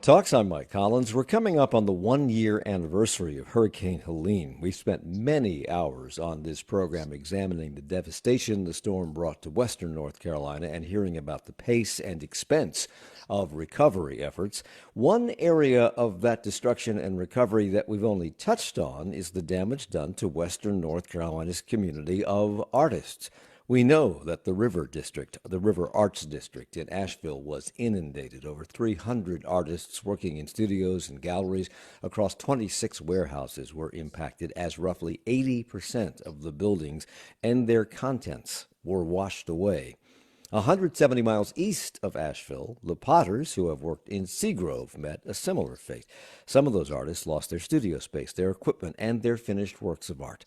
Talks. I'm Mike Collins. We're coming up on the 1 year anniversary of Hurricane Helene. We've spent many hours on this program examining the devastation the storm brought to western North Carolina and hearing about the pace and expense of recovery efforts. One area of that destruction and recovery that we've only touched on is the damage done to western North Carolina's community of artists. We know that the River Arts District in Asheville was inundated. Over 300 artists working in studios and galleries across 26 warehouses were impacted, as roughly 80% of the buildings and their contents were washed away. 170 miles east of Asheville, the Potters, who have worked in Seagrove, met a similar fate. Some of those artists lost their studio space, their equipment, and their finished works of art.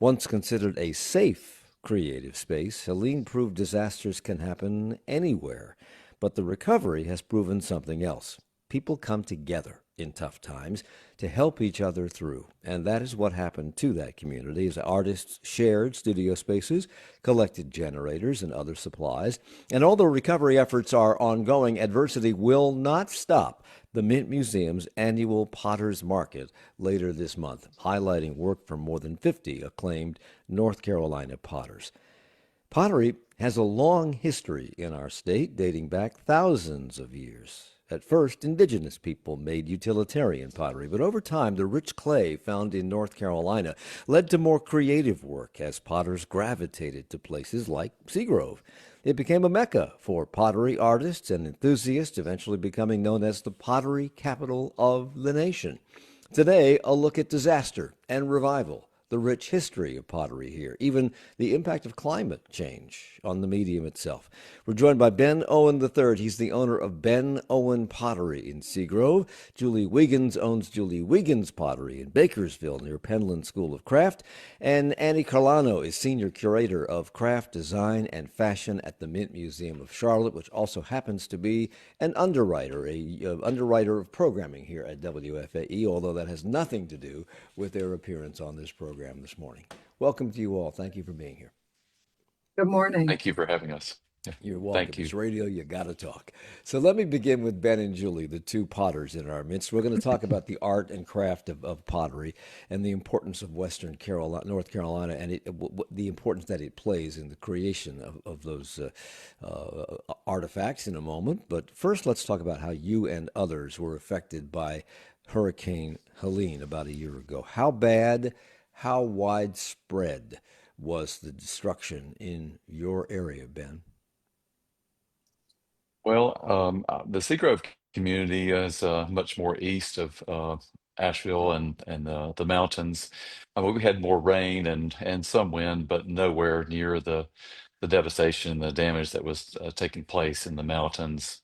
Once considered a safe creative space, Helene proved disasters can happen anywhere. But the recovery has proven something else. People come together in tough times to help each other through. And that is what happened to that community as artists shared studio spaces, collected generators and other supplies. And although recovery efforts are ongoing, adversity will not stop the Mint Museum's annual Potter's Market later this month, highlighting work from more than 50 acclaimed North Carolina potters. Pottery has a long history in our state, dating back thousands of years. At first, indigenous people made utilitarian pottery, but over time, the rich clay found in North Carolina led to more creative work as potters gravitated to places like Seagrove. It became a mecca for pottery artists and enthusiasts, eventually becoming known as the pottery capital of the nation. Today, a look at disaster and revival, the rich history of pottery here, even the impact of climate change on the medium itself. We're joined by Ben Owen III. He's the owner of Ben Owen Pottery in Seagrove. Julie Wiggins owns Julie Wiggins Pottery in Bakersville near Penland School of Craft. And Annie Carlano is senior curator of craft, design, and fashion at the Mint Museum of Charlotte, which also happens to be an underwriter, underwriter of programming here at WFAE, although that has nothing to do with their appearance on this program this morning. Welcome to you all. Thank you for being here. Good morning. Thank you for having us. Yeah, You're welcome. thank you. It's radio. You got to talk. So let me begin with Ben and Julie, the two potters in our midst. We're going to talk about the art and craft of pottery and the importance of Western Carolina, North Carolina, and the importance that it plays in the creation of those artifacts in a moment. But first, let's talk about how you and others were affected by Hurricane Helene about a year ago. How bad, how widespread was the destruction in your area, Ben? The Seagrove community is much more east of Asheville and the mountains. We had more rain and some wind, but nowhere near the devastation, the damage that was taking place in the mountains.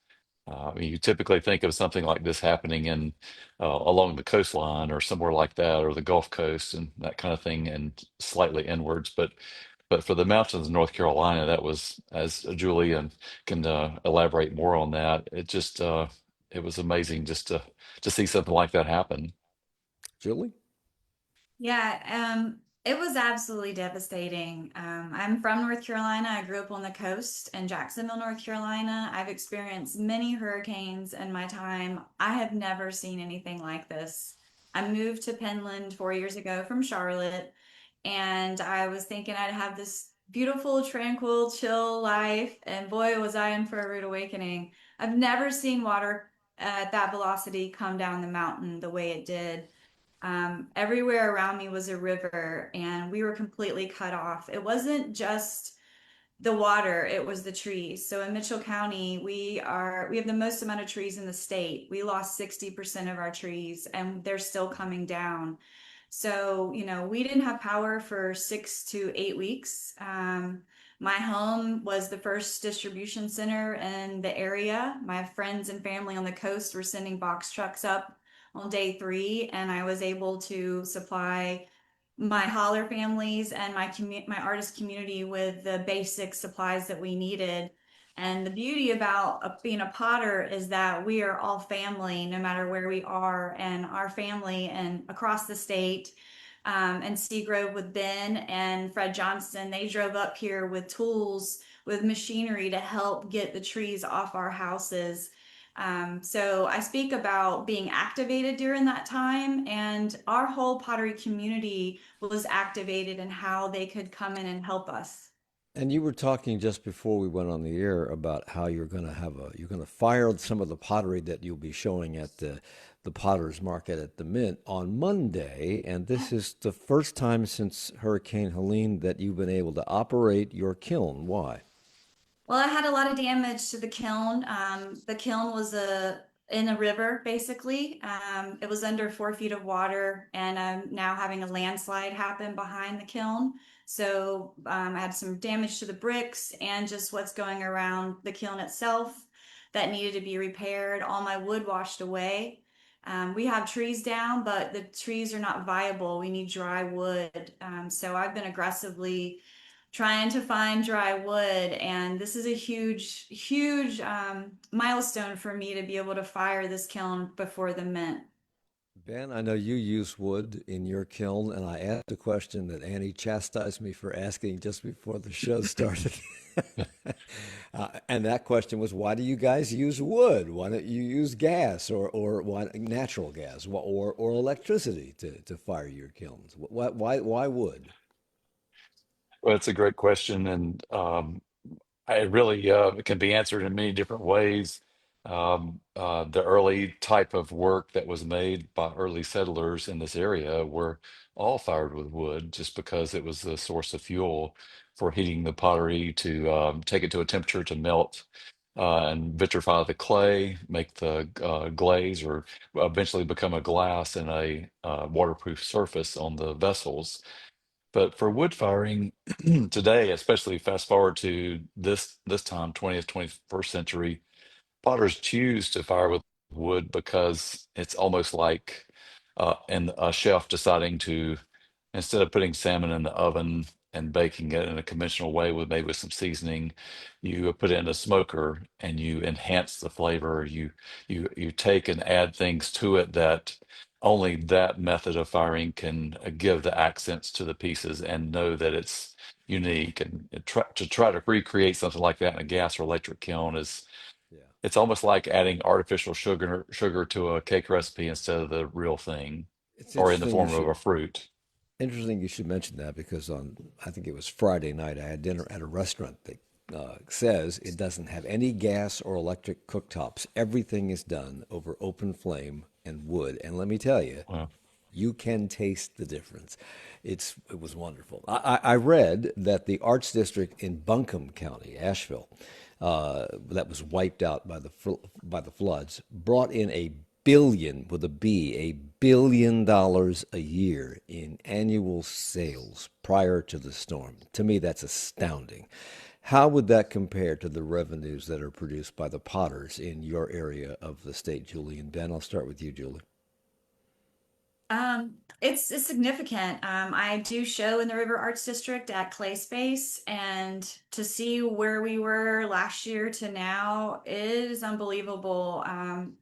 I mean, you typically think of something like this happening in along the coastline or somewhere like that, or the Gulf Coast and that kind of thing, and slightly inwards. But for the mountains of North Carolina, that was, as Julie can elaborate more on that. It was amazing just to see something like that happen. Julie? Yeah, it was absolutely devastating. I'm from North Carolina. I grew up on the coast in Jacksonville, North Carolina. I've experienced many hurricanes in my time. I have never seen anything like this. I moved to Penland 4 years ago from Charlotte, and I was thinking I'd have this beautiful, tranquil, chill life. And boy, was I in for a rude awakening. I've never seen water at that velocity come down the mountain the way it did. Everywhere around me was a river, and we were completely cut off. It wasn't just the water, it was the trees. So in Mitchell County, we have the most amount of trees in the state. We lost 60% of our trees, and they're still coming down. So, we didn't have power for 6 to 8 weeks. My home was the first distribution center in the area. My friends and family on the coast were sending box trucks up on day 3, and I was able to supply my holler families and my artist community with the basic supplies that we needed. And the beauty about being a potter is that we are all family, no matter where we are, and our family and across the state. And Seagrove with Ben and Fred Johnston, they drove up here with tools, with machinery to help get the trees off our houses. So I speak about being activated during that time, and our whole pottery community was activated in how they could come in and help us. And you were talking just before we went on the air about how you're going to fire some of the pottery that you'll be showing at the Potter's Market at the Mint on Monday. And this is the first time since Hurricane Helene that you've been able to operate your kiln. Why? Well, I had a lot of damage to the kiln. The kiln was in a river, basically. It was under 4 feet of water, and I'm now having a landslide happen behind the kiln. So I had some damage to the bricks and just what's going around the kiln itself that needed to be repaired. All my wood washed away. We have trees down, but the trees are not viable. We need dry wood. So I've been aggressively trying to find dry wood, and this is a huge milestone for me to be able to fire this kiln before the mint. Ben, I know you use wood in your kiln, and I asked a question that Annie chastised me for asking just before the show started. And that question was, why do you guys use wood? Why don't you use gas or why, natural gas or electricity to fire your kilns? Why wood? Well, it's a great question, and it really can be answered in many different ways. The early type of work that was made by early settlers in this area were all fired with wood just because it was the source of fuel for heating the pottery to take it to a temperature to melt and vitrify the clay, make the glaze, or eventually become a glass and a waterproof surface on the vessels. But for wood firing today, especially fast forward to this time, 20th, 21st century, potters choose to fire with wood because it's almost like and a chef deciding to, instead of putting salmon in the oven and baking it in a conventional way with maybe with some seasoning, you put it in a smoker and you enhance the flavor. You take and add things to it that only that method of firing can give the accents to the pieces and know that it's unique. And try to recreate something like that in a gas or electric kiln is, Yeah. it's almost like adding artificial sugar to a cake recipe instead of the real thing, It's or in the interesting you form of should a fruit. Interesting you should mention that because on, I think it was Friday night, I had dinner at a restaurant that says it doesn't have any gas or electric cooktops. Everything is done over open flame and wood. And let me tell you, Well, you can taste the difference. It was wonderful. I read that the Arts District in Buncombe County, Asheville, that was wiped out by by the floods, brought in a billion with a B, $1 billion a year in annual sales prior to the storm. To me, that's astounding. How would that compare to the revenues that are produced by the potters in your area of the state, Julie and Ben? I'll start with you, Julie. It's significant. I do show in the River Arts District at Clay Space, and to see where we were last year to now is unbelievable.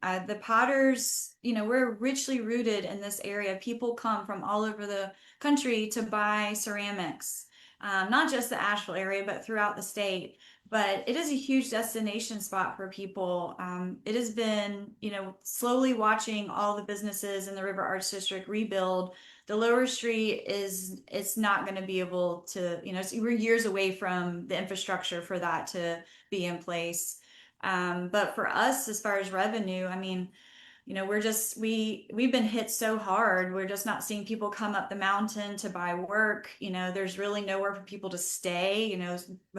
The Potters, we're richly rooted in this area. People come from all over the country to buy ceramics, not just the Asheville area, but throughout the state. But it is a huge destination spot for people. It has been, slowly watching all the businesses in the River Arts District rebuild. The lower street it's not going to be able to, we're years away from the infrastructure for that to be in place. But for us, as far as revenue, I mean, we're just we've been hit so hard. We're just not seeing people come up the mountain to buy work. There's really nowhere for people to stay.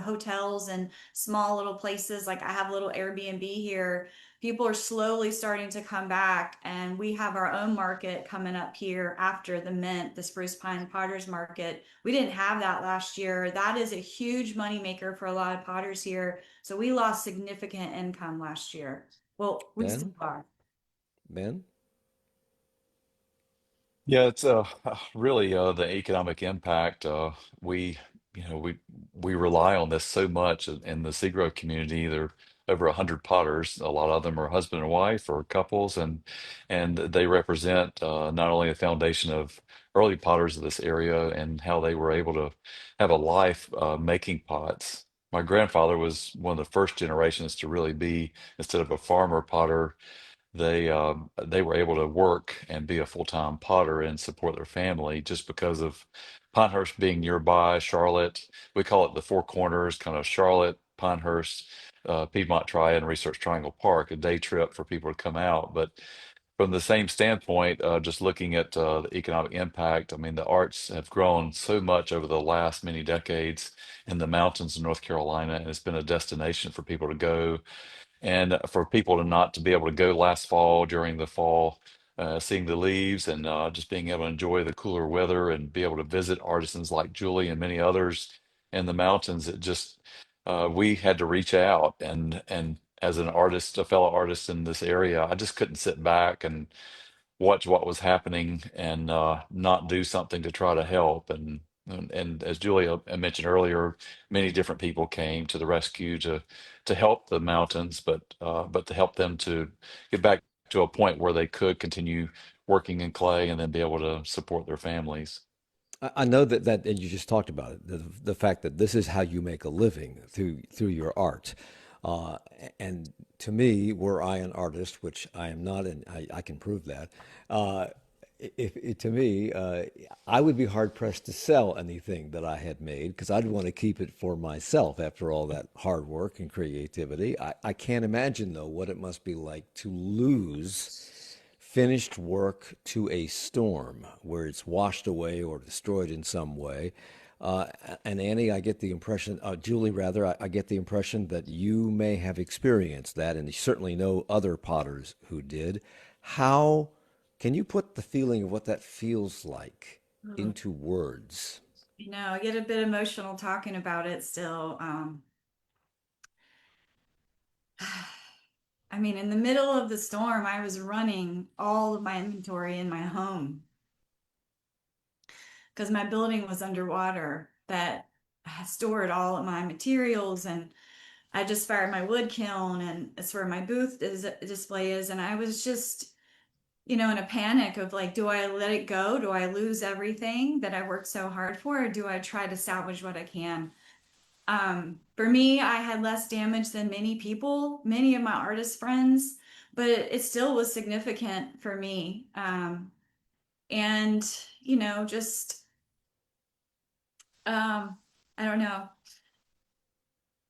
Hotels and small little places. Like I have a little Airbnb here. People are slowly starting to come back, and we have our own market coming up here after the Mint, the Spruce Pine Potters Market. We didn't have that last year. That is a huge moneymaker for a lot of potters here. So we lost significant income last year. Well, we still Ben? are. Ben? yeah, it's really the economic impact. We, you know, we rely on this so much in the Seagrove community. There are over 100 potters. A lot of them are husband and wife or couples, and they represent not only the foundation of early potters of this area and how they were able to have a life making pots. my grandfather was one of the first generations to really be, instead of a farmer potter, they were able to work and be a full-time potter and support their family just because of Pinehurst being nearby, Charlotte. We call it the Four Corners, kind of Charlotte, Pinehurst, Piedmont Triad, and Research Triangle Park, a day trip for people to come out. But from the same standpoint, just looking at the economic impact, I mean, the arts have grown so much over the last many decades in the mountains of North Carolina, and it's been a destination for people to go, and for people to not to be able to go last fall during the fall, seeing the leaves and just being able to enjoy the cooler weather and be able to visit artisans like Julie and many others in the mountains. It just we had to reach out, and as an artist, a fellow artist in this area, I just couldn't sit back and watch what was happening and not do something to try to help. And as Julia mentioned earlier, many different people came to the rescue to help the mountains, but to help them to get back to a point where they could continue working in clay and then be able to support their families. I know that, and you just talked about it, the fact that this is how you make a living through your art. Uh, and to me, were I an artist, which I am not, and I can prove that, uh, to me, I would be hard pressed to sell anything that I had made because I'd want to keep it for myself after all that hard work and creativity. I can't imagine, though, what it must be like to lose finished work to a storm where it's washed away or destroyed in some way. Uh, and Annie, I get the impression, Julie, rather, I get the impression that you may have experienced that, and you certainly know other potters who did. How can you put the feeling of what that feels like Mm. into words? I get a bit emotional talking about it still. I mean, in the middle of the storm, I was running all of my inventory in my home because my building was underwater that I stored all of my materials, and I just fired my wood kiln, and it's where my booth display is. And I was just, in a panic of like, do I let it go? Do I lose everything that I worked so hard for? Or do I try to salvage what I can? For me, I had less damage than many people, many of my artist friends, but it still was significant for me. And, just, I don't know.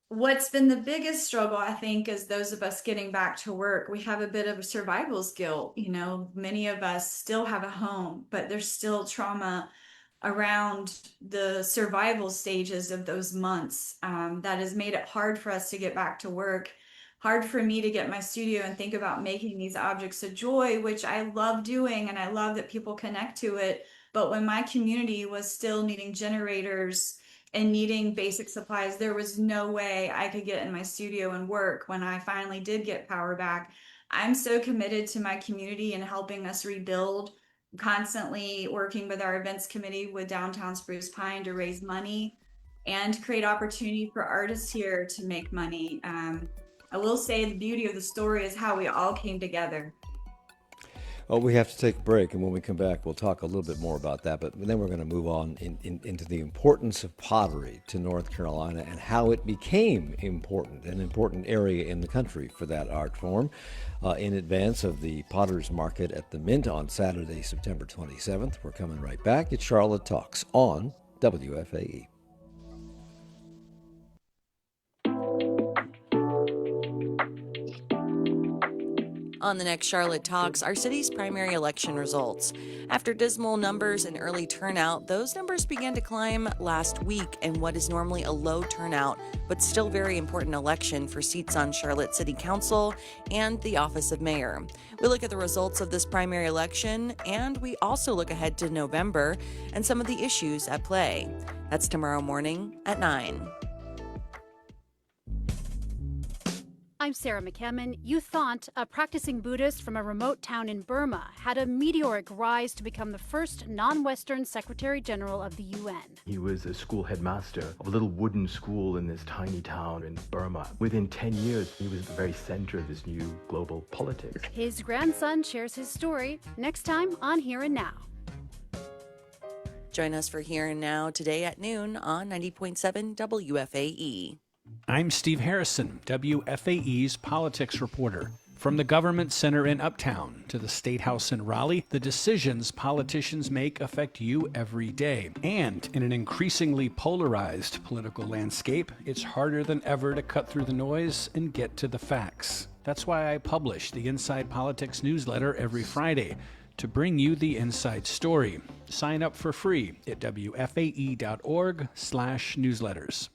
What's been the biggest struggle, I think, is those of us getting back to work. We have a bit of a survival's guilt. Many of us still have a home, but there's still trauma around the survival stages of those months, that has made it hard for us to get back to work, hard for me to get my studio and think about making these objects of joy, which I love doing and I love that people connect to it. But when my community was still needing generators and needing basic supplies, there was no way I could get in my studio and work when I finally did get power back. I'm so committed to my community and helping us rebuild, constantly working with our events committee with Downtown Spruce Pine to raise money and create opportunity for artists here to make money. I will say the beauty of the story is how we all came together. Well, we have to take a break, and when we come back, we'll talk a little bit more about that. But then we're going to move on into the importance of pottery to North Carolina and how it became important, an important area in the country for that art form, in advance of the Potter's Market at the Mint on Saturday, September 27th. We're coming right back. It's Charlotte Talks on WFAE. On the next Charlotte Talks, our city's primary election results. After dismal numbers and early turnout, those numbers began to climb last week in what is normally a low turnout, but still very important election for seats on Charlotte City Council and the office of mayor. We look at the results of this primary election, and we also look ahead to November and some of the issues at play. That's tomorrow morning at 9. I'm Sarah McCammon. Yu Thant, a practicing Buddhist from a remote town in Burma, had a meteoric rise to become the first non-Western Secretary General of the UN. He was a school headmaster of a little wooden school in this tiny town in Burma. Within 10 years, he was at the very center of this new global politics. His grandson shares his story next time on Here and Now. Join us for Here and Now today at noon on 90.7 WFAE. I'm Steve Harrison, WFAE's politics reporter. From the government center in Uptown to the State House in Raleigh, the decisions politicians make affect you every day. And in an increasingly polarized political landscape, it's harder than ever to cut through the noise and get to the facts. That's why I publish the Inside Politics newsletter every Friday, to bring you the inside story. Sign up for free at wfae.org/newsletters.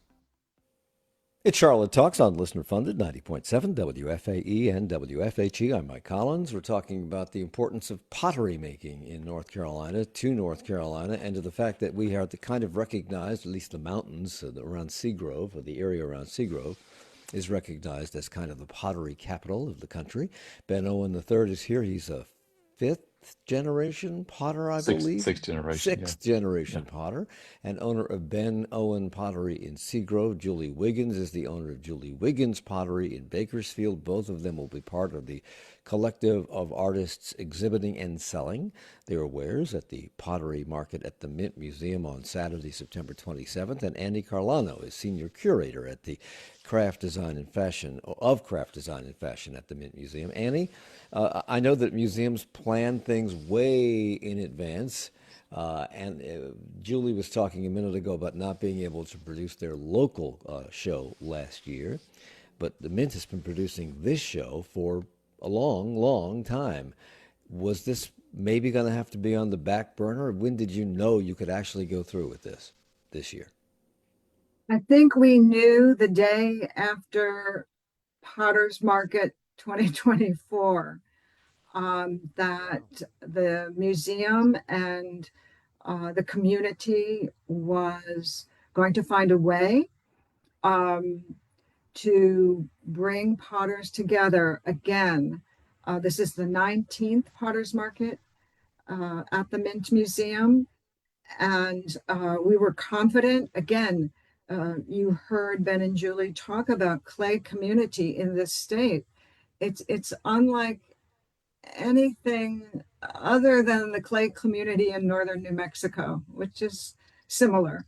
It's Charlotte Talks on Listener Funded 90.7 WFAE and WFHE. I'm Mike Collins. We're talking about the importance of pottery making in North Carolina, to North Carolina, and to the fact that we are the kind of recognized, at least the mountains around Seagrove, or the area around Seagrove, is recognized as kind of the pottery capital of the country. Ben Owen III is here. He's a fifth generation potter, I believe. Sixth generation. Sixth generation potter, and owner of Ben Owen Pottery in Seagrove. Julie Wiggins is the owner of Julie Wiggins Pottery in Bakersfield. Both of them will be part of the collective of artists exhibiting and selling their wares at the Pottery Market at the Mint Museum on Saturday, September 27th. And Andy Carlano is senior curator at the Craft Design and Fashion at the Mint Museum. Annie, I know that museums plan things way in advance, and Julie was talking a minute ago about not being able to produce their local show last year, but the Mint has been producing this show for a long, long time. Was this maybe going to have to be on the back burner? When did you know you could actually go through with this year? I think we knew the day after Potter's Market 2024 that the museum and the community was going to find a way to bring potters together again. This is the 19th Potter's Market at the Mint Museum, and we were confident. Again, you heard Ben and Julie talk about clay community in this state. It's unlike anything other than the clay community in northern New Mexico, which is similar.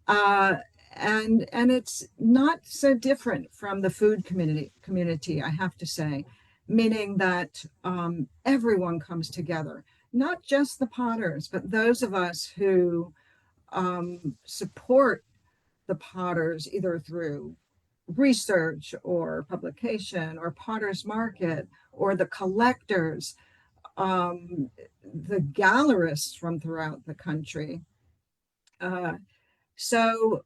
And it's not so different from the food community, I have to say, meaning that everyone comes together, not just the potters, but those of us who support the potters either through research or publication or Potter's Market, or the collectors, the gallerists from throughout the country. So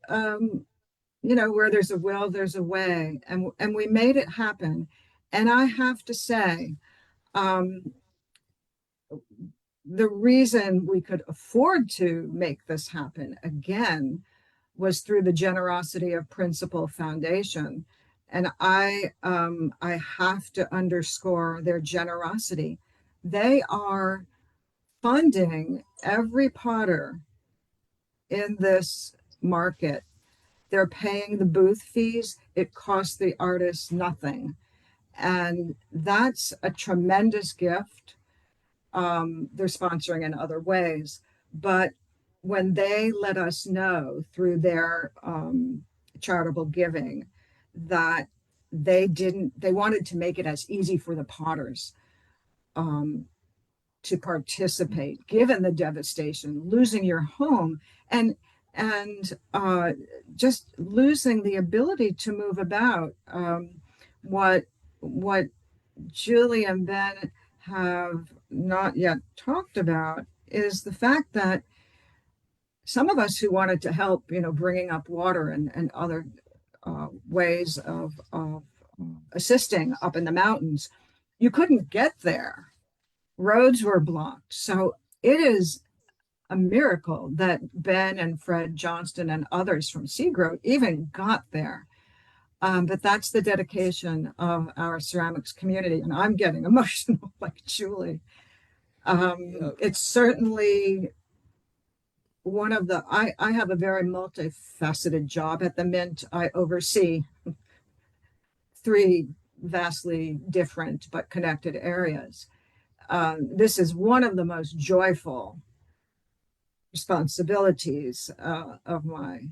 where there's a will, there's a way, and we made it happen. And I have to say, the reason we could afford to make this happen again was through the generosity of Principal Foundation. And I have to underscore their generosity. They are funding every potter in this market. They're paying the booth fees. It costs the artists nothing. And that's a tremendous gift. They're sponsoring in other ways, but when they let us know through their charitable giving that they wanted to make it as easy for the potters to participate, given the devastation, losing your home and just losing the ability to move about. What Julie and Ben have not yet talked about is the fact that some of us who wanted to help, bringing up water and other ways of assisting up in the mountains, you couldn't get there. Roads were blocked. So it is a miracle that Ben and Fred Johnston and others from Seagrove even got there. But that's the dedication of our ceramics community. And I'm getting emotional like Julie. It's certainly one of the, I have a very multifaceted job at the Mint. I oversee 3 vastly different but connected areas. This is one of the most joyful responsibilities of my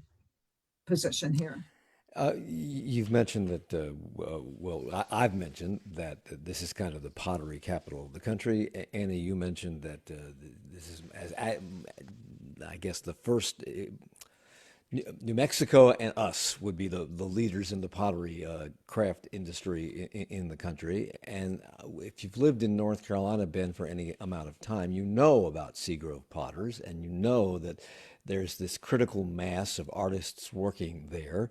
position here. You've mentioned that, I've mentioned that this is kind of the pottery capital of the country. Annie, you mentioned that this is, I guess, the first. New Mexico and us would be the leaders in the pottery craft industry in the country. And if you've lived in North Carolina, Ben, for any amount of time, you know about Seagrove Potters, and you know that there's this critical mass of artists working there.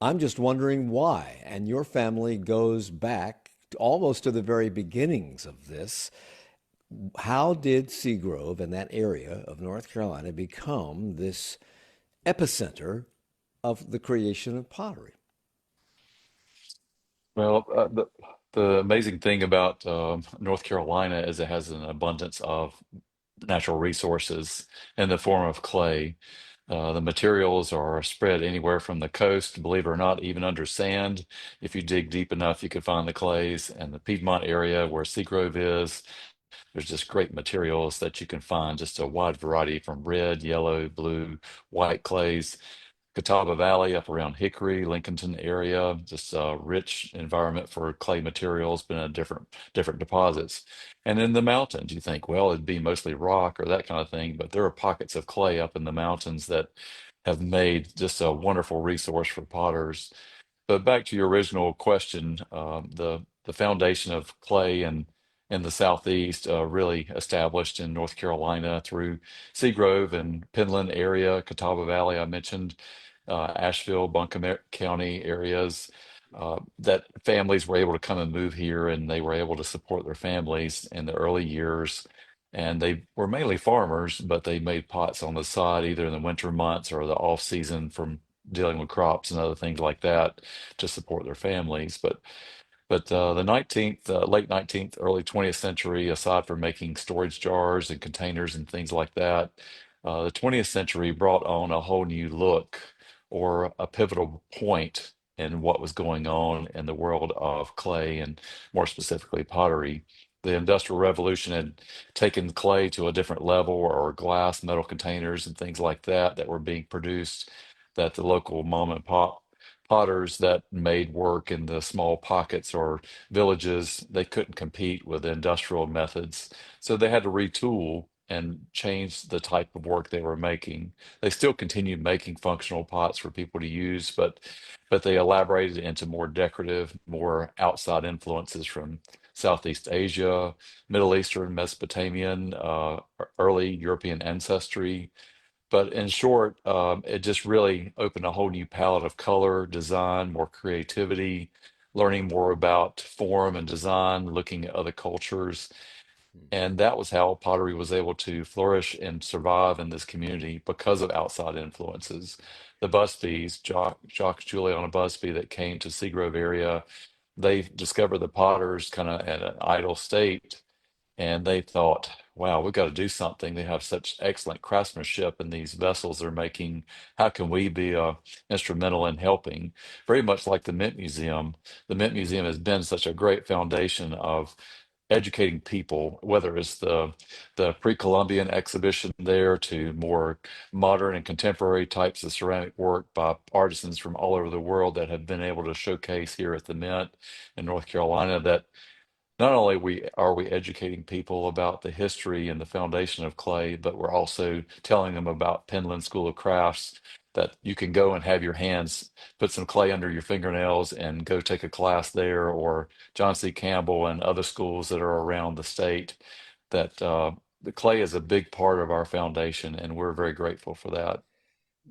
I'm just wondering why. And your family goes back almost to the very beginnings of this. How did Seagrove and that area of North Carolina become this epicenter of the creation of pottery? Well, the amazing thing about North Carolina is it has an abundance of natural resources in the form of clay. The materials are spread anywhere from the coast, believe it or not, even under sand. If you dig deep enough, you can find the clays. And the Piedmont area where Seagrove is, there's just great materials that you can find, just a wide variety from red, yellow, blue, white clays. Catawba Valley up around Hickory, Lincolnton area, just a rich environment for clay materials, been in different deposits. And in the mountains, you think, well, it'd be mostly rock or that kind of thing, but there are pockets of clay up in the mountains that have made just a wonderful resource for potters. But back to your original question, the foundation of clay and in the southeast really established in North Carolina through Seagrove and Penland area, Catawba Valley, I mentioned, Asheville, Buncombe County areas. That families were able to come and move here, and they were able to support their families in the early years. And they were mainly farmers, but they made pots on the side, either in the winter months or the off season from dealing with crops and other things like that to support their families. But the 19th, late 19th, early 20th century, aside from making storage jars and containers and things like that, the 20th century brought on a whole new look or a pivotal point in what was going on in the world of clay and more specifically pottery. The Industrial Revolution had taken clay to a different level, or glass, metal containers, and things like that that were being produced that the local mom and pop potters that made work in the small pockets or villages, they couldn't compete with industrial methods. So they had to retool and change the type of work they were making. They still continued making functional pots for people to use, but they elaborated into more decorative, more outside influences from Southeast Asia, Middle Eastern, Mesopotamian, early European ancestry. But in short, it just really opened a whole new palette of color, design, more creativity, learning more about form and design, looking at other cultures. And that was how pottery was able to flourish and survive in this community because of outside influences. The Busbys, Jacques Juliana Busby, that came to Seagrove area, they discovered the potters kind of at an idle state, and they thought, wow, we've got to do something. They have such excellent craftsmanship in these vessels they're making. How can we be instrumental in helping? Very much like the Mint Museum. The Mint Museum has been such a great foundation of educating people, whether it's the pre-Columbian exhibition there to more modern and contemporary types of ceramic work by artisans from all over the world that have been able to showcase here at the Mint in North Carolina. That not only are we educating people about the history and the foundation of clay, but we're also telling them about Penland School of Crafts, that you can go and have your hands put some clay under your fingernails and go take a class there, or John C. Campbell and other schools that are around the state. That the clay is a big part of our foundation, and we're very grateful for that.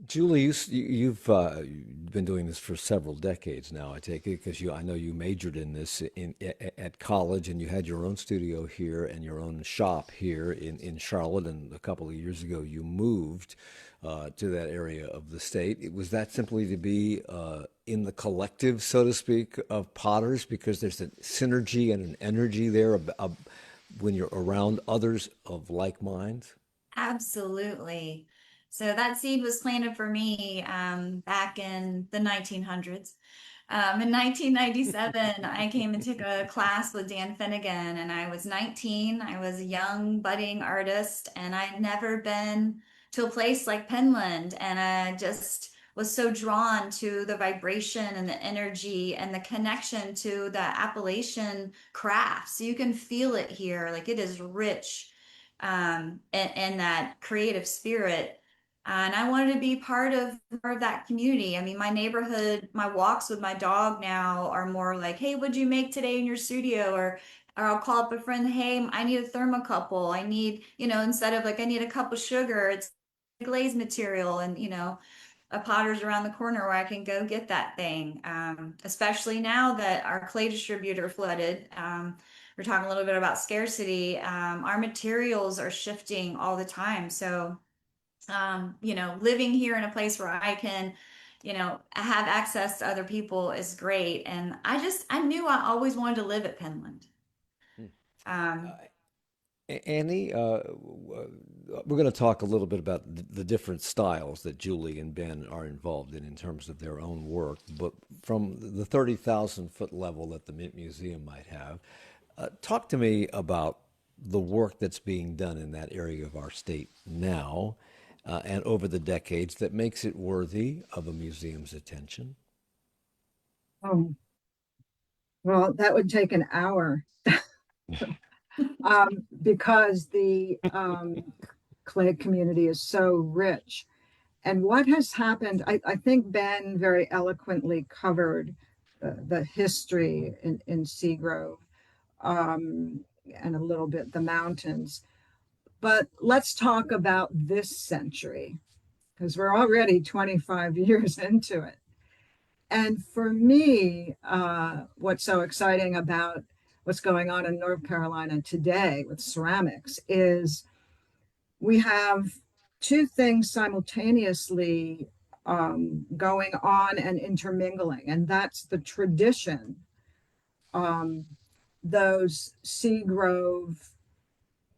Julie, you've been doing this for several decades now, I take it, because I know you majored in this at college, and you had your own studio here and your own shop here in Charlotte, and a couple of years ago you moved to that area of the state. Was that simply to be in the collective, so to speak, of potters, because there's a synergy and an energy there when you're around others of like minds? Absolutely. So that seed was planted for me back in the 1900s. In 1997, I came and took a class with Dan Finnegan, and I was 19. I was a young, budding artist, and I'd never been to a place like Penland. And I just was so drawn to the vibration and the energy and the connection to the Appalachian craft. So you can feel it here, like it is rich, and that creative spirit. And I wanted to be part of that community. I mean, my neighborhood, my walks with my dog now are more like, hey, what'd you make today in your studio? Or I'll call up a friend, hey, I need a thermocouple. I need, instead of like, I need a cup of sugar, it's glaze material, and, a Potter's around the corner where I can go get that thing. Especially now that our clay distributor flooded. We're talking a little bit about scarcity. Our materials are shifting all the time. So, living here in a place where I can, have access to other people is great. And I knew I always wanted to live at Penland. Um, Annie, we're going to talk a little bit about the different styles that Julie and Ben are involved in terms of their own work. But from the 30,000-foot level that the Mint Museum might have, talk to me about the work that's being done in that area of our state now and over the decades that makes it worthy of a museum's attention. Oh, well, that would take an hour. Because the clay community is so rich. And what has happened, I think Ben very eloquently covered the history in Seagrove, and a little bit the mountains. But let's talk about this century, because we're already 25 years into it. And for me, what's so exciting about what's going on in North Carolina today with ceramics is we have two things simultaneously going on and intermingling, and that's the tradition, those Seagrove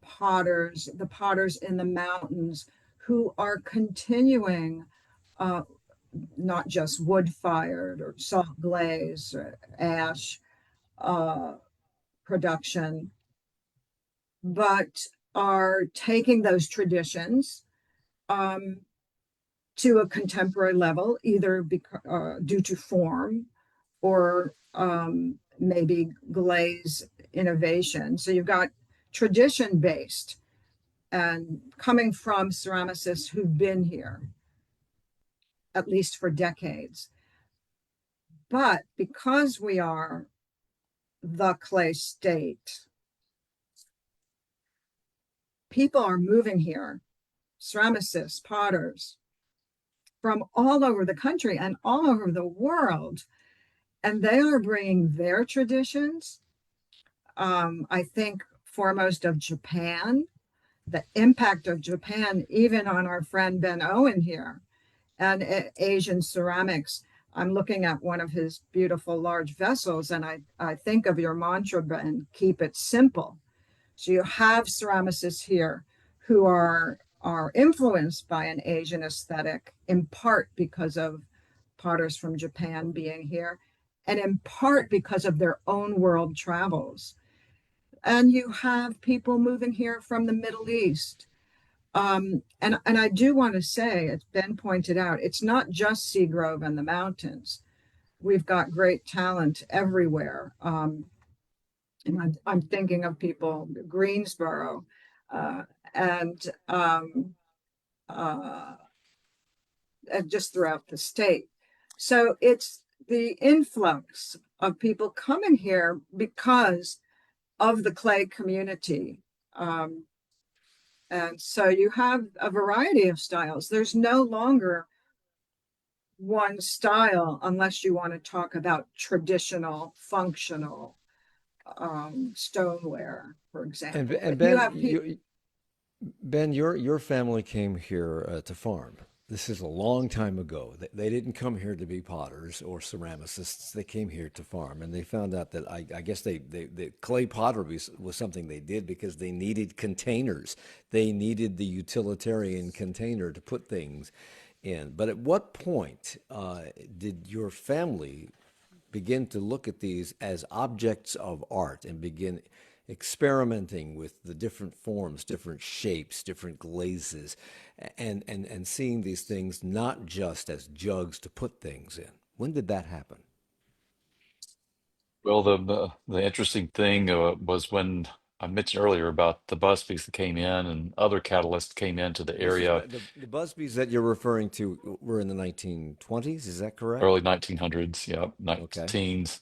potters, the potters in the mountains who are continuing not just wood fired or salt glaze or ash production, but are taking those traditions to a contemporary level, either due to form or maybe glaze innovation. So you've got tradition based and coming from ceramicists who've been here at least for decades. But because we are the clay state, people are moving here, ceramicists, potters, from all over the country and all over the world. And they are bringing their traditions. I think foremost of Japan, the impact of Japan, even on our friend Ben Owen here, and Asian ceramics. I'm looking at one of his beautiful large vessels, and I think of your mantra, Ben, keep it simple. So you have ceramicists here who are influenced by an Asian aesthetic, in part because of potters from Japan being here, and in part because of their own world travels. And you have people moving here from the Middle East. And I do want to say, as Ben pointed out, it's not just Seagrove and the mountains. We've got great talent everywhere. And I'm thinking of people, Greensboro, and just throughout the state. So it's the influx of people coming here because of the clay community. And so you have a variety of styles. There's no longer one style unless you want to talk about traditional, functional stoneware, for example. And Ben, Ben, your family came here to farm. This is a long time ago. They didn't come here to be potters or ceramicists. They came here to farm, and they found out that I guess the clay pottery was something they did because they needed containers. They needed the utilitarian container to put things in. But at what point did your family begin to look at these as objects of art and begin experimenting with the different forms, different shapes, different glazes, and seeing these things not just as jugs to put things in. When did that happen? Well, the interesting thing was when I mentioned earlier about the Busbys that came in and other catalysts came into the This is area the Busbys that you're referring to were in the 1920s. Is that correct? early 1900s, yeah, Okay. teens.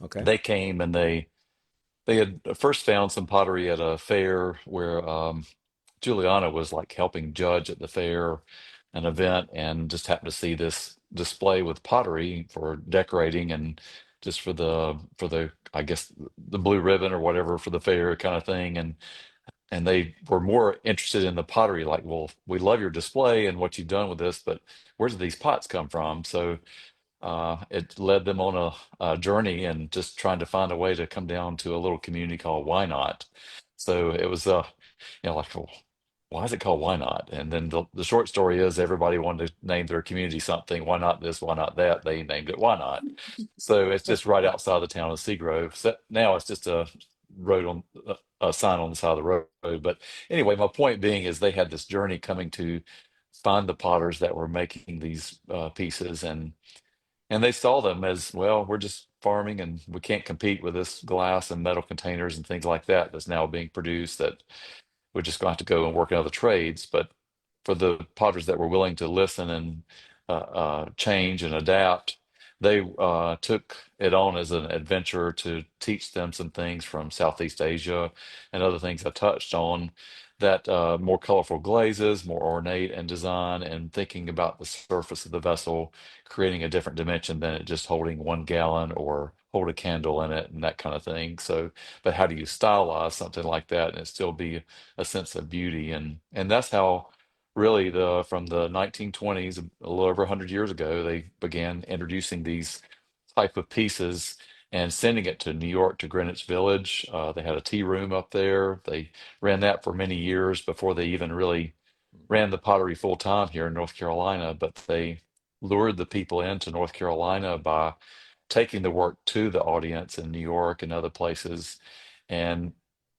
Okay. They came and they had first found some pottery at a fair where Juliana was like helping judge at the fair, an event, and just happened to see this display with pottery for decorating and just for the I guess the blue ribbon or whatever for the fair kind of thing. And they were more interested in the pottery, like, well, we love your display and what you've done with this, but where did these pots come from? So it led them on a journey and just trying to find a way to come down to a little community called Why Not. So it was, like, well, why is it called Why Not? And then the short story is everybody wanted to name their community something. Why not this? Why not that? They named it Why Not. So it's just right outside the town of Seagrove. So now it's just a road on a sign on the side of the road. But anyway, my point being is they had this journey coming to find the potters that were making these pieces and they saw them as, well, we're just farming and we can't compete with this glass and metal containers and things like that that's now being produced, that we're just going to have to go and work in other trades. But for the potters that were willing to listen and change and adapt, they took it on as an adventure to teach them some things from Southeast Asia and other things I touched on, that more colorful glazes, more ornate in design, and thinking about the surface of the vessel, creating a different dimension than it just holding 1 gallon or hold a candle in it and that kind of thing. So, but how do you stylize something like that and it still be a sense of beauty? And that's how really the from the 1920s, a little over 100 years ago, they began introducing these type of pieces and sending it to New York, to Greenwich Village. They had a tea room up there. They ran that for many years before they even really ran the pottery full time here in North Carolina. But they lured the people into North Carolina by taking the work to the audience in New York and other places. And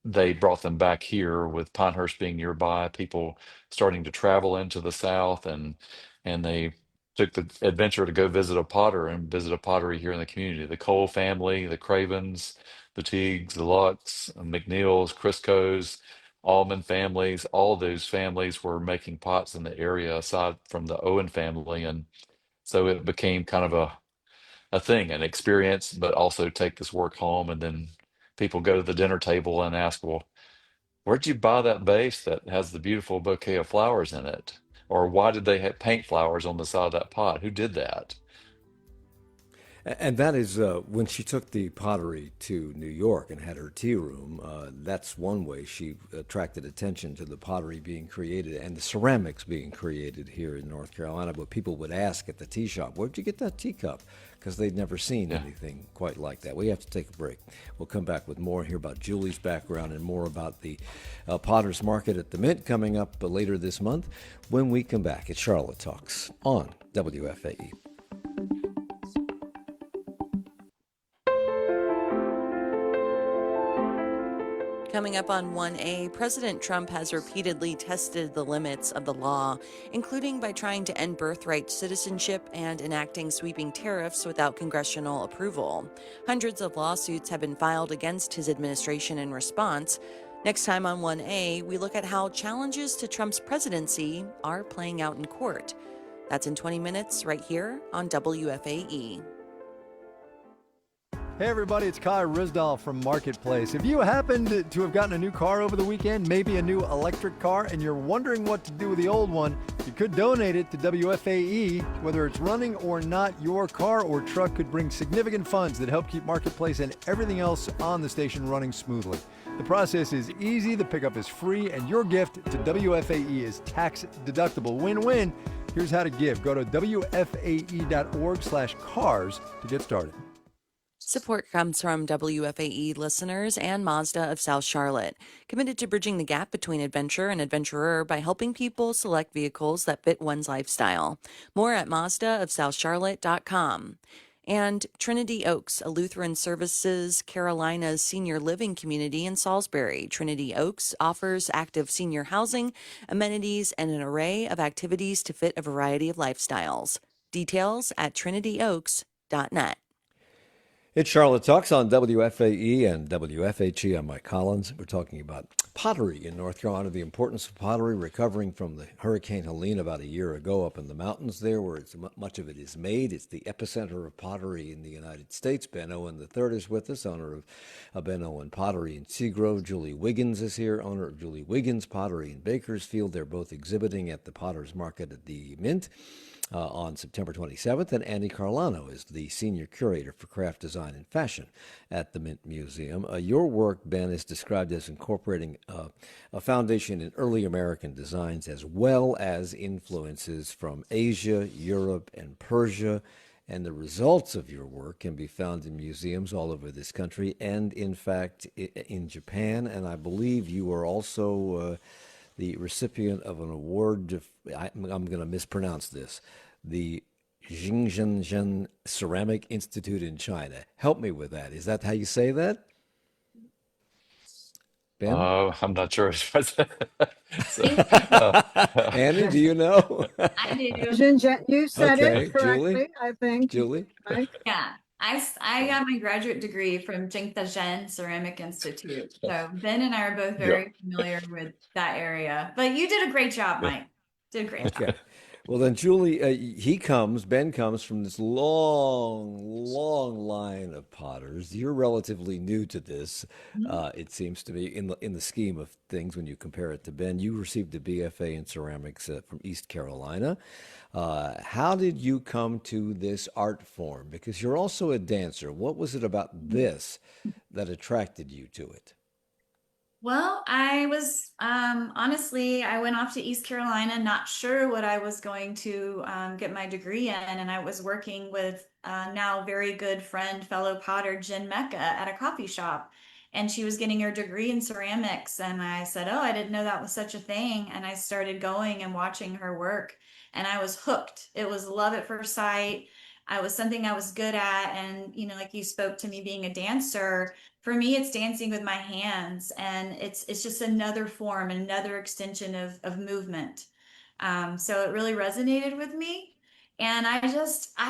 they brought them back here with Pinehurst being nearby, people starting to travel into the South, and they took the adventure to go visit a potter and visit a pottery here in the community. The Cole family, the Cravens, the Teagues, the Lux, McNeils, Crisco's, Allman families, all those families were making pots in the area aside from the Owen family. And so it became kind of a thing, an experience, but also take this work home. And then people go to the dinner table and ask, well, where'd you buy that vase that has the beautiful bouquet of flowers in it? Or why did they paint flowers on the side of that pot? Who did that? And that is when she took the pottery to New York and had her tea room. That's one way she attracted attention to the pottery being created and the ceramics being created here in North Carolina. But people would ask at the tea shop, "Where'd you get that teacup?" Because they'd never seen Yeah. anything quite like that. We have to take a break. We'll come back with more here about Julie's background and more about the Potter's Market at the Mint coming up later this month. When we come back, it's Charlotte Talks on WFAE. Coming up on 1A, President Trump has repeatedly tested the limits of the law, including by trying to end birthright citizenship and enacting sweeping tariffs without congressional approval. Hundreds of lawsuits have been filed against his administration in response. Next time on 1A, we look at how challenges to Trump's presidency are playing out in court. That's in 20 minutes right here on WFAE. Hey everybody, it's Kai Risdall from Marketplace. If you happened to have gotten a new car over the weekend, maybe a new electric car, and you're wondering what to do with the old one, you could donate it to WFAE. Whether it's running or not, your car or truck could bring significant funds that help keep Marketplace and everything else on the station running smoothly. The process is easy, the pickup is free, and your gift to WFAE is tax deductible. Win-win. Here's how to give. Go to WFAE.org/cars to get started. Support comes from WFAE listeners and Mazda of South Charlotte, committed to bridging the gap between adventure and adventurer by helping people select vehicles that fit one's lifestyle. More at Mazdaofsouthcharlotte.com. and Trinity Oaks, a Lutheran Services Carolina's senior living community in Salisbury. Trinity Oaks offers active senior housing, amenities, and an array of activities to fit a variety of lifestyles. Details at trinityoaks.net. It's Charlotte Talks on WFAE and WFHE. I'm Mike Collins. We're talking about pottery in North Carolina, the importance of pottery, recovering from the Hurricane Helene about a year ago up in the mountains there, where much of it is made. It's the epicenter of pottery in the United States. Ben Owen III is with us, owner of Ben Owen Pottery in Seagrove. Julie Wiggins is here, owner of Julie Wiggins Pottery in Bakersfield. They're both exhibiting at the Potter's Market at the Mint on September 27th, and Andy Carlano is the senior curator for craft design and fashion at the Mint Museum. Your work, Ben, is described as incorporating a foundation in early American designs as well as influences from Asia, Europe, and Persia. And the results of your work can be found in museums all over this country and, in fact, in Japan. And I believe you are also the recipient of an award. I'm going to mispronounce this. The Xinjiang Ceramic Institute in China. Help me with that. Is that how you say that, Ben? I'm not sure. So, Thank you. Annie, do you know? I do. You said it Okay, Julie? correctly, I think. Julie? Mike? Yeah. I got my graduate degree from Jingdezhen Ceramic Institute. So Ben and I are both yeah, very familiar with that area. But you did a great job, yeah. Mike. Did a great job. Okay. Well, then, Julie, Ben comes from this long line of potters. You're relatively new to this, it seems to me, in the scheme of things when you compare it to Ben. You received a BFA in ceramics from East Carolina. How did you come to this art form? Because you're also a dancer. What was it about this that attracted you to it? Well, I was honestly, I went off to East Carolina, not sure what I was going to get my degree in. And I was working with now very good friend, fellow potter, Jen Mecca, at a coffee shop. And she was getting her degree in ceramics. And I said, oh, I didn't know that was such a thing. And I started going and watching her work. And I was hooked. It was love at first sight. I was something I was good at. And, you know, like you spoke to me being a dancer, for me it's dancing with my hands, and it's just another form, another extension of movement. So it really resonated with me, and I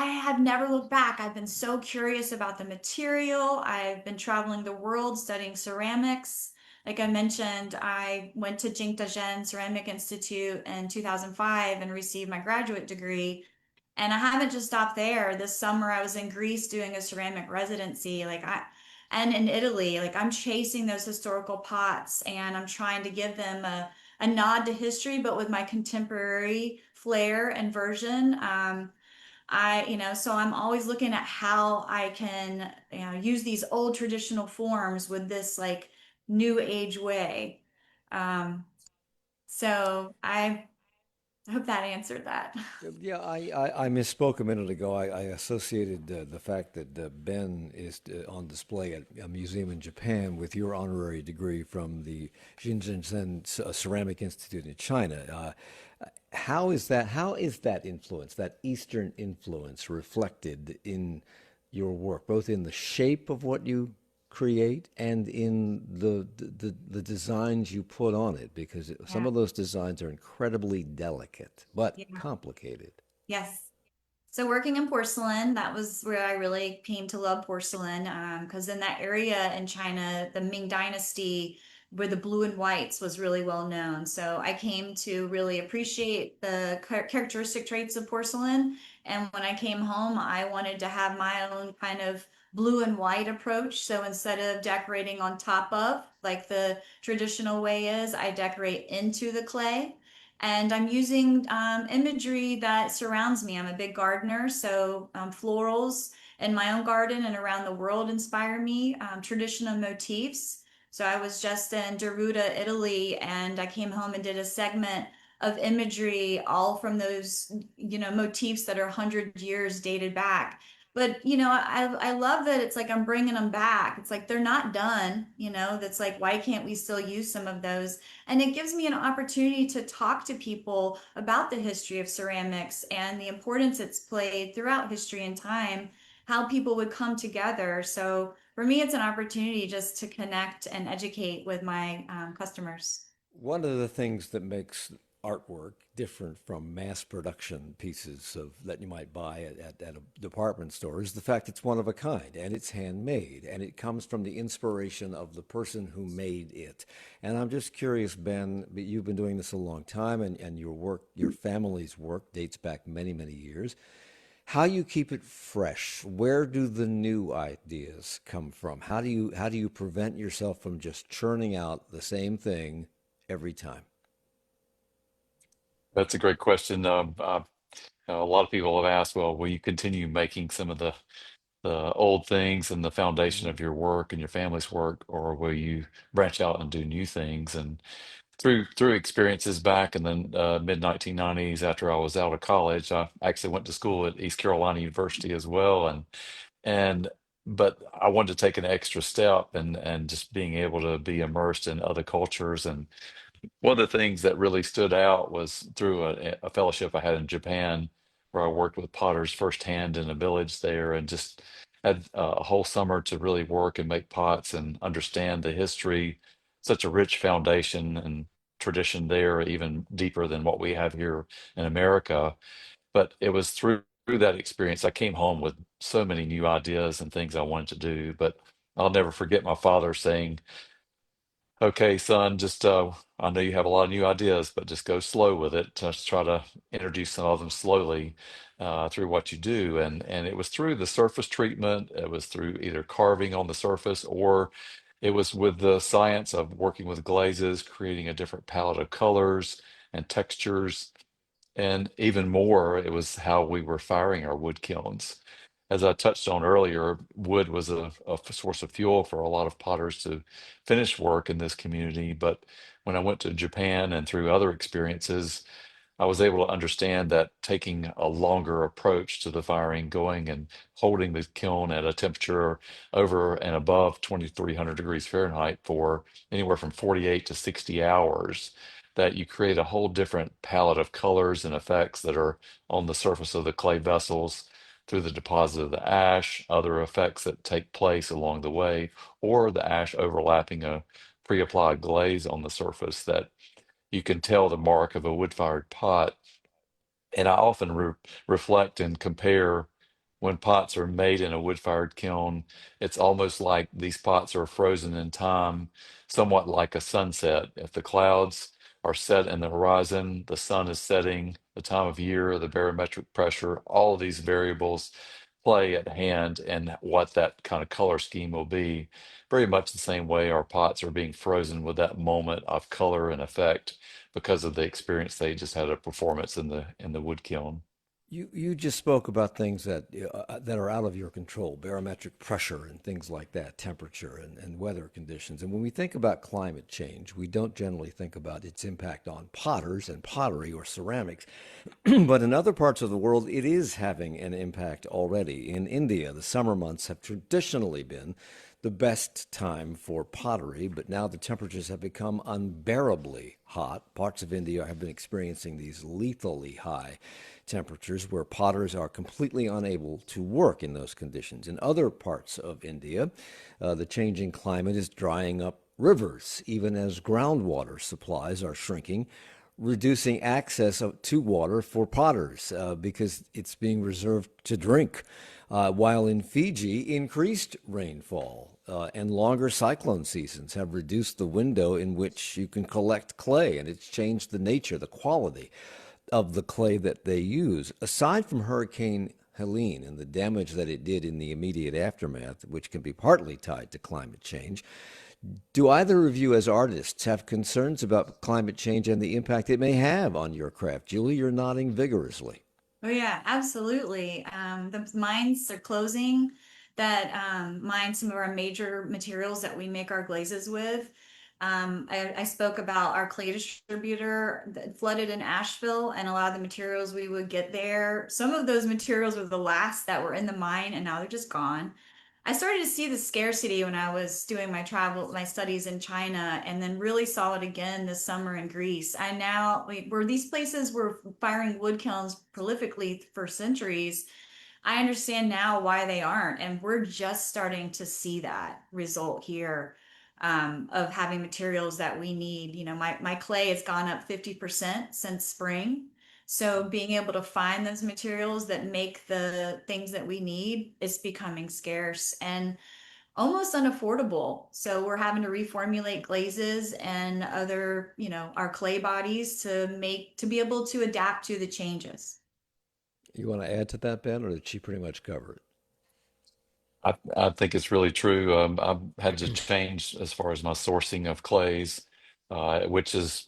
have never looked back. I've been so curious about the material. I've been traveling the world studying ceramics. Like I mentioned, I went to Jingdezhen Ceramic Institute in 2005 and received my graduate degree. And I haven't just stopped there. This summer I was in Greece doing a ceramic residency. And in Italy, like I'm chasing those historical pots and I'm trying to give them a nod to history, but with my contemporary flair and version. So I'm always looking at how I can, use these old traditional forms with this like new age way. Um, I hope that answered that. Yeah, I misspoke a minute ago. I associated the fact that Ben is on display at a museum in Japan with your honorary degree from the Xinjiang Ceramic Institute in China. How is that influence, that Eastern influence, reflected in your work, both in the shape of what you create and in the designs you put on it? Because some Yeah. of those designs are incredibly delicate but Yeah. complicated. Yes. So working in porcelain, that was where I really came to love porcelain. Because in that area in China, the Ming Dynasty, where the blue and whites was really well known. So I came to really appreciate the characteristic traits of porcelain. And when I came home, I wanted to have my own kind of blue and white approach. So instead of decorating on top of, like the traditional way is, I decorate into the clay. And I'm using imagery that surrounds me. I'm a big gardener, so florals in my own garden and around the world inspire me, traditional motifs. So I was just in Deruta, Italy, and I came home and did a segment of imagery, all from those, motifs that are 100 years dated back. But, I love that it's like I'm bringing them back. It's like they're not done, that's like, why can't we still use some of those? And it gives me an opportunity to talk to people about the history of ceramics and the importance it's played throughout history and time. how people would come together. So for me, it's an opportunity just to connect and educate with my customers. One of the things that makes artwork different from mass production pieces of that you might buy at a department store is the fact it's one of a kind and it's handmade and it comes from the inspiration of the person who made it. And I'm just curious, Ben, you've been doing this a long time and your work, your family's work dates back many, many years. How you keep it fresh? Where do the new ideas come from? How do you prevent yourself from just churning out the same thing every time? That's a great question. A lot of people have asked, well, will you continue making some of the old things and the foundation Mhm. of your work and your family's work, or will you branch out and do new things? And through experiences back in the mid 1990s, after I was out of college, I actually went to school at East Carolina University as well, and but I wanted to take an extra step and just being able to be immersed in other cultures. And one of the things that really stood out was through a fellowship I had in Japan, where I worked with potters firsthand in a village there, and just had a whole summer to really work and make pots and understand the history, such a rich foundation and tradition there, even deeper than what we have here in America. But it was through that experience I came home with so many new ideas and things I wanted to do. But I'll never forget my father saying, okay, son, just I know you have a lot of new ideas, but just go slow with it. Just try to introduce some of them slowly through what you do. And it was through the surface treatment, it was through either carving on the surface, or it was with the science of working with glazes, creating a different palette of colors and textures. And even more, it was how we were firing our wood kilns. As I touched on earlier, wood was a source of fuel for a lot of potters to finish work in this community. But when I went to Japan and through other experiences, I was able to understand that taking a longer approach to the firing, going and holding the kiln at a temperature over and above 2300 degrees Fahrenheit for anywhere from 48 to 60 hours, that you create a whole different palette of colors and effects that are on the surface of the clay vessels through the deposit of the ash, other effects that take place along the way, or the ash overlapping a pre-applied glaze on the surface that you can tell the mark of a wood-fired pot. And I often reflect and compare when pots are made in a wood-fired kiln. It's almost like these pots are frozen in time, somewhat like a sunset. If the clouds are set in the horizon, the sun is setting, the time of year, the barometric pressure, all of these variables play at hand and what that kind of color scheme will be. Very much the same way our pots are being frozen with that moment of color and effect because of the experience they just had a performance in the wood kiln. You just spoke about things that are out of your control, barometric pressure and things like that, temperature and weather conditions. And when we think about climate change, we don't generally think about its impact on potters and pottery or ceramics. But in other parts of the world, it is having an impact already. In India, the summer months have traditionally been the best time for pottery, but now the temperatures have become unbearably hot. Parts of India have been experiencing these lethally high temperatures where potters are completely unable to work in those conditions. In other parts of India, the changing climate is drying up rivers, even as groundwater supplies are shrinking, reducing access to water for potters because it's being reserved to drink. While in Fiji, increased rainfall and longer cyclone seasons have reduced the window in which you can collect clay, and it's changed the nature, the quality of the clay that they use. Aside from Hurricane Helene and the damage that it did in the immediate aftermath, which can be partly tied to climate change, do either of you as artists have concerns about climate change and the impact it may have on your craft? Julie, you're nodding vigorously. Oh yeah, absolutely. The mines are closing that mine some of our major materials that we make our glazes with. I spoke about our clay distributor that flooded in Asheville and a lot of the materials we would get there. Some of those materials were the last that were in the mine and now they're just gone. I started to see the scarcity when I was doing my studies in China, and then really saw it again this summer in Greece. And now, where these places were firing wood kilns prolifically for centuries, I understand now why they aren't. And we're just starting to see that result here, of having materials that we need. You know, my clay has gone up 50% since spring. So being able to find those materials that make the things that we need is becoming scarce and almost unaffordable. So we're having to reformulate glazes and other, you know, our clay bodies to be able to adapt to the changes. You want to add to that, Ben, or did she pretty much cover it? I think it's really true. I've had to change as far as my sourcing of clays, which has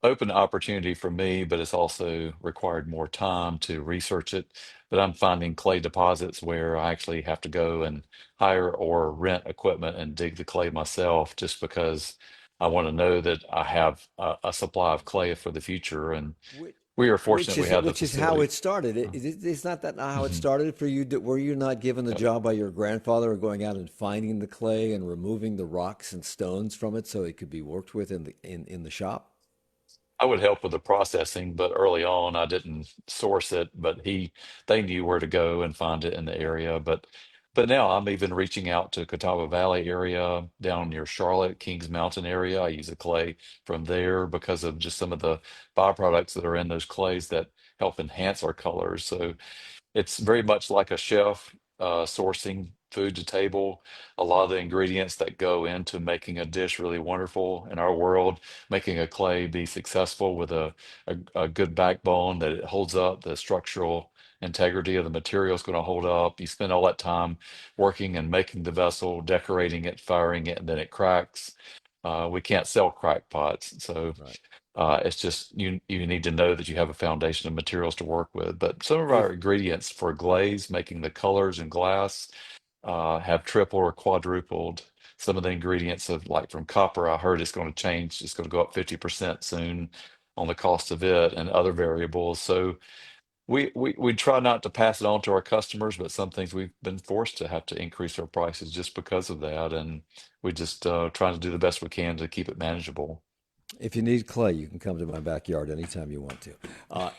opened opportunity for me, but it's also required more time to research it. But I'm finding clay deposits where I actually have to go and hire or rent equipment and dig the clay myself, just because I want to know that I have a supply of clay for the future. And Which, we are fortunate we have the which is how facility. it started. Uh, It's not that how it mhm. started for you. Were you not given the Uh, job by your grandfather of going out and finding the clay and removing the rocks and stones from it so it could be worked with in the shop? I would help with the processing, but early on I didn't source it, but they knew where to go and find it in the area. But now I'm even reaching out to Catawba Valley area down near Charlotte, Kings Mountain area. I use a clay from there because of just some of the byproducts that are in those clays that help enhance our colors. So it's very much like a chef sourcing food to table. A lot of the ingredients that go into making a dish really wonderful in our world, making a clay be successful with a good backbone that it holds up, the structural integrity of the material is going to hold up. You spend all that time working and making the vessel, decorating it, firing it, and then it cracks. We can't sell crack pots, so Right. it's just you need to know that you have a foundation of materials to work with. But some of If our ingredients for glaze, making the colors in glass, have triple or quadrupled. Some of the ingredients of like from copper, I heard it's going to change. It's going to go up 50% soon on the cost of it and other variables. So we try not to pass it on to our customers, but some things we've been forced to have to increase our prices just because of that. And we just trying to do the best we can to keep it manageable. If you need clay, you can come to my backyard anytime you want to.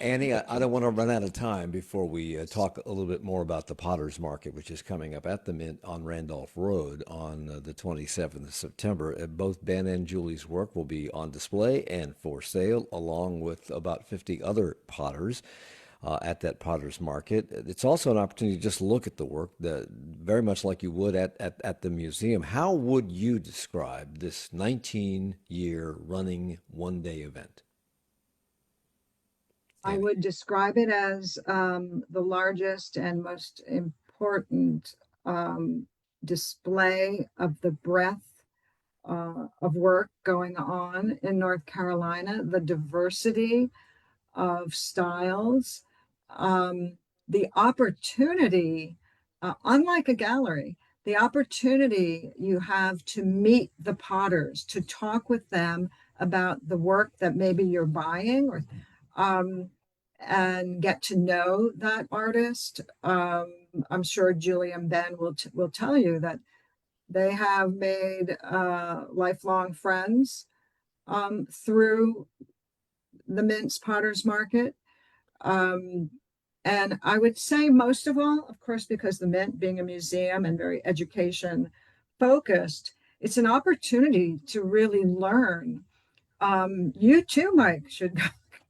Annie, I don't want to run out of time before we talk a little bit more about the Potter's Market, which is coming up at the Mint on Randolph Road on the 27th of September. Both Ben and Julie's work will be on display and for sale, along with about 50 other potters at that Potter's Market. It's also an opportunity to just look at the work, very much like you would at the museum. How would you describe this 19-year running one-day event, I Annie? would describe it as the largest and most important display of the breadth of work going on in North Carolina, the diversity of styles, um, the opportunity, unlike a gallery, the opportunity you have to meet the potters, to talk with them about the work that maybe you're buying, or um, and get to know that artist. I'm sure Julie and Ben will tell you that they have made lifelong friends through the Mint's Potters Market. Um, and I would say most of all, of course, because the Mint being a museum and very education focused, it's an opportunity to really learn. You too, Mike, should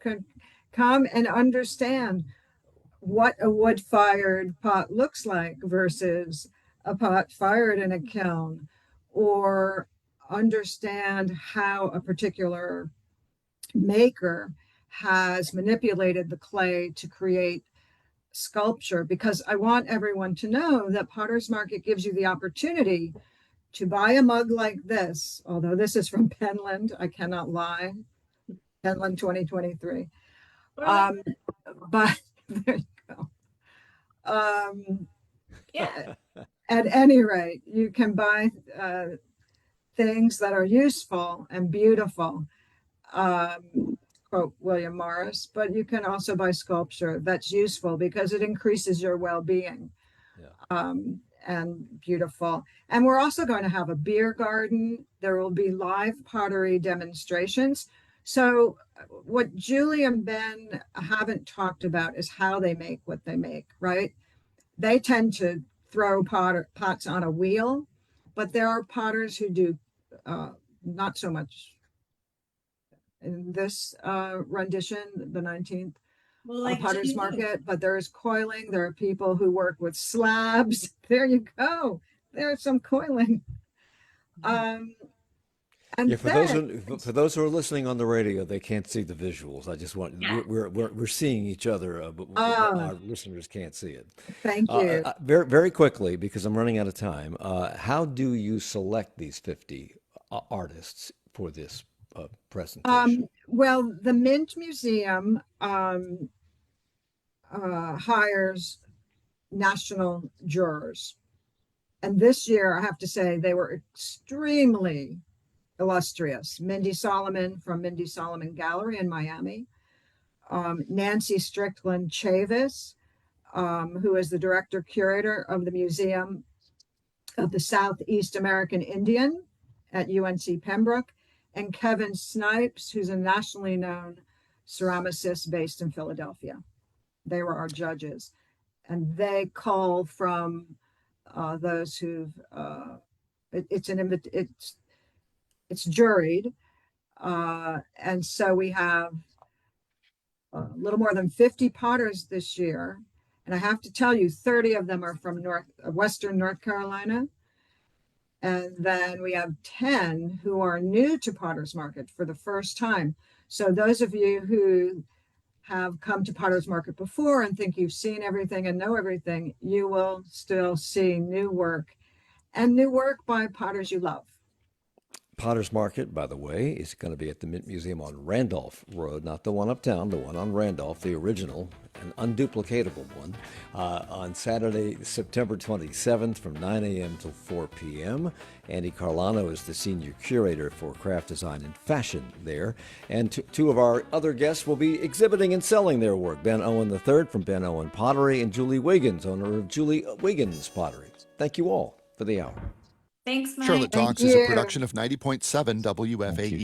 could come and understand what a wood-fired pot looks like versus a pot fired in a kiln, or understand how a particular maker has manipulated the clay to create sculpture, because I want everyone to know that Potter's Market gives you the opportunity to buy a mug like this, although this is from Penland, I cannot lie, Penland 2023. Um, but there you go. Um, Yeah. at any rate, you can buy things that are useful and beautiful, quote William Morris, but you can also buy sculpture that's useful because it increases your well-being, Yeah. and beautiful. And we're also going to have a beer garden. There will be live pottery demonstrations. So what Julie and Ben haven't talked about is how they make what they make, right? they tend to throw pots on a wheel, but there are potters who do not so much in this rendition, the 19th Well, like Potter's Jimmy. Market, but there is coiling. There are people who work with slabs. There you go. There's some coiling. And Yeah, then, for those who are listening on the radio, they can't see the visuals. I just want Yeah. we're seeing each other, but Ah, our listeners can't see it. thank you. Very very quickly, because I'm running out of time. How do you select these 50 artists for this presentation? Well, the Mint Museum hires national jurors. And this year, I have to say, they were extremely illustrious. Mindy Solomon from Mindy Solomon Gallery in Miami, Nancy Strickland Chavis, who is the director curator of the Museum of the Southeast American Indian at UNC Pembroke, and Kevin Snipes, who's a nationally known ceramicist based in Philadelphia. They were our judges, and they call from those who've it's juried, and so we have a little more than 50 potters this year, and I have to tell you, 30 of them are from Western North Carolina, and then we have 10 who are new to Potter's Market for the first time. So those of you who have come to Potter's Market before and think you've seen everything and know everything, you will still see new work, and new work by potters you love. Potter's Market, by the way, is going to be at the Mint Museum on Randolph Road, not the one uptown, the one on Randolph, the original and unduplicatable one, on Saturday, September 27th from 9 a.m. till 4 p.m. Andy Carlano is the senior curator for craft design and fashion there. And two of our other guests will be exhibiting and selling their work. Ben Owen III from Ben Owen Pottery and Julie Wiggins, owner of Julie Wiggins Pottery. Thank you all for the hour. Thanks, Mike. Charlotte Thank Talks is a you. production of 90.7 WFAE.